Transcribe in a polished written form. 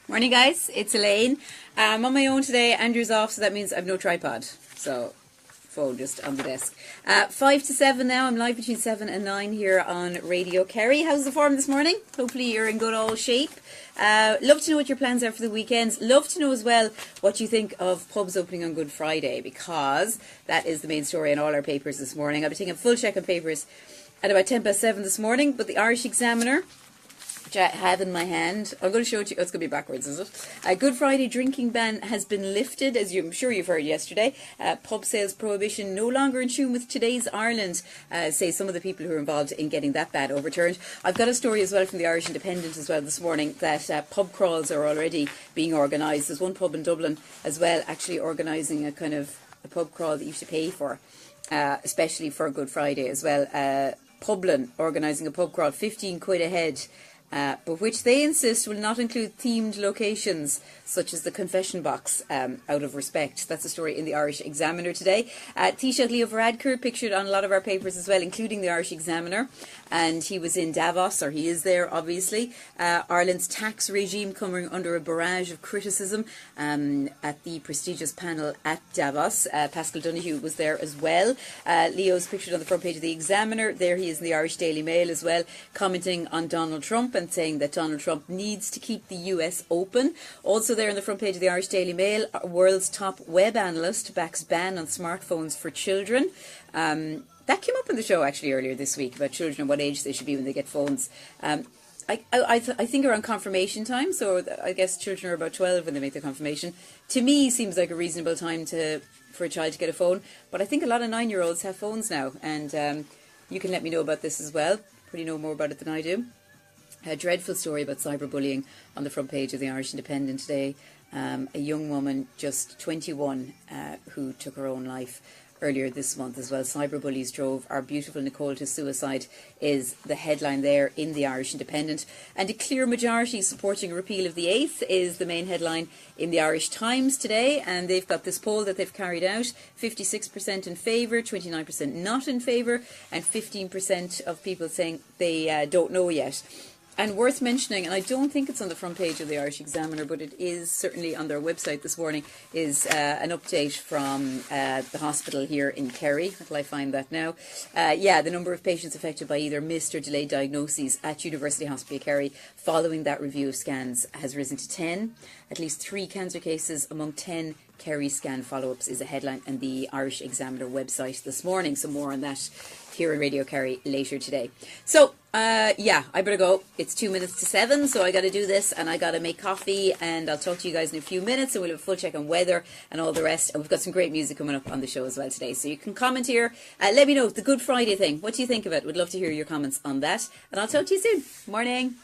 Morning, guys. It's Elaine. I'm on my own today. Andrew's off, so that means I've no tripod. So, phone just on the desk. 5 to 7 now. I'm live between 7 and 9 here on Radio Kerry. How's the form this morning? Hopefully you're in good old shape. Love to know what your plans are for the weekends. Love to know as well what you think of pubs opening on Good Friday, because that is the main story in all our papers this morning. I'll be taking a full check on papers at about 7 this morning, but the Irish Examiner, which I have in my hand. I'm going to show it to you. Oh, it's going to be backwards, is it? A Good Friday drinking ban has been lifted, as I'm sure you've heard yesterday. Pub sales prohibition no longer in tune with today's Ireland, say some of the people who are involved in getting that ban overturned. I've got a story as well from the Irish Independent as well this morning that pub crawls are already being organised. There's one pub in Dublin as well actually organising a kind of a pub crawl that you should pay for, especially for Good Friday as well. Publin organising a pub crawl, 15 quid a head. But which they insist will not include themed locations such as the confession box, out of respect. That's a story in the Irish Examiner today. Taoiseach Leo Varadkar pictured on a lot of our papers as well, including the Irish Examiner, and he was in Davos, or he is there obviously. Ireland's tax regime coming under a barrage of criticism at the prestigious panel at Davos. Pascal Donoghue was there as well. Leo's pictured on the front page of the Examiner. There he is in the Irish Daily Mail as well, commenting on Donald Trump and saying that Donald Trump needs to keep the US open. Also there on the front page of the Irish Daily Mail, world's top web analyst backs ban on smartphones for children. That came up in the show actually earlier this week about children and what age they should be when they get phones. I think around confirmation time, so I guess children are about 12 when they make their confirmation. To me, seems like a reasonable time for a child to get a phone, but I think a lot of 9-year-olds have phones now, and you can let me know about this as well. Probably know more about it than I do. A dreadful story about cyberbullying on the front page of the Irish Independent today. A young woman, just 21, who took her own life earlier this month as well. Cyberbullies drove our beautiful Nicole to suicide is the headline there in the Irish Independent. And a clear majority supporting a repeal of the 8th is the main headline in the Irish Times today. And they've got this poll that they've carried out. 56% in favour, 29% not in favour, and 15% of people saying they don't know yet. And worth mentioning, and I don't think it's on the front page of the Irish Examiner, but it is certainly on their website this morning, is an update from the hospital here in Kerry. Will I find that now? The number of patients affected by either missed or delayed diagnoses at University Hospital Kerry following that review of scans has risen to 10. At least 3 cancer cases among 10 Kerry scan follow-ups is a headline on the Irish Examiner website this morning. So more on that here on Radio Kerry later today. So, I better go. It's 2 minutes to 7, so I got to do this, and I got to make coffee, and I'll talk to you guys in a few minutes, and we'll have a full check on weather and all the rest. And we've got some great music coming up on the show as well today, so you can comment here. Let me know the Good Friday thing. What do you think of it? Would love to hear your comments on that, and I'll talk to you soon. Morning.